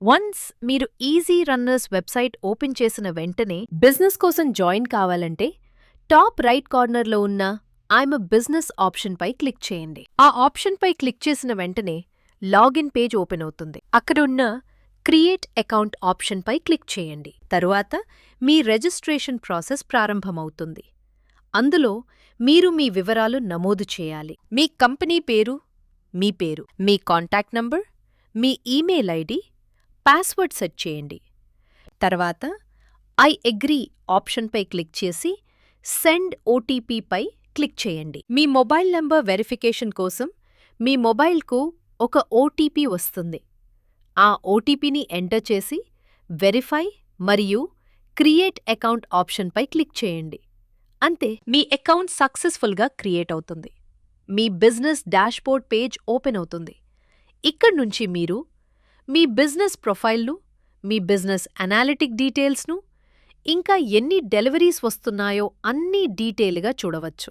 Once మీరు easy runners website open చేసిన వెంటనే బిజినెస్ కోసం జాయిన్ కావాలంటే టాప్ రైట్ కార్నర్లో ఉన్న ఐఎమ్ ఎ బిజినెస్ ఆప్షన్పై క్లిక్ చేయండి. ఆ ఆప్షన్పై క్లిక్ చేసిన వెంటనే లాగిన్ పేజ్ ఓపెన్ అవుతుంది. అక్కడున్న క్రియేట్ అకౌంట్ ఆప్షన్పై క్లిక్ చేయండి. తరువాత మీ రిజిస్ట్రేషన్ ప్రాసెస్ ప్రారంభమవుతుంది. అందులో మీరు మీ వివరాలు నమోదు చేయాలి. మీ కంపెనీ పేరు, మీ కాంటాక్ట్ నంబర్, మీ ఈమెయిల్ ఐడి, పాస్వర్డ్ సెట్ చేయండి. తర్వాత ఐ అగ్రీ ఆప్షన్పై క్లిక్ చేసి సెండ్ ఓటీపీపై క్లిక్ చేయండి. మీ మొబైల్ నంబర్ వెరిఫికేషన్ కోసం మీ మొబైల్కు ఒక ఓటీపీ వస్తుంది. ఆ ఓటీపీని ఎంటర్ చేసి వెరిఫై మరియు క్రియేట్ అకౌంట్ ఆప్షన్పై క్లిక్ చేయండి. అంతే, మీ అకౌంట్ సక్సెస్ఫుల్గా క్రియేట్ అవుతుంది. మీ బిజినెస్ డాష్బోర్డ్ పేజ్ ఓపెన్ అవుతుంది. ఇక్కడి నుంచి మీరు మీ బిజినెస్ ప్రొఫైల్ను, మీ బిజినెస్ అనాలిటిక్ డీటెయిల్స్ను, ఇంకా ఎన్ని డెలివరీస్ వస్తున్నాయో అన్నీ డీటెయిల్గా చూడవచ్చు.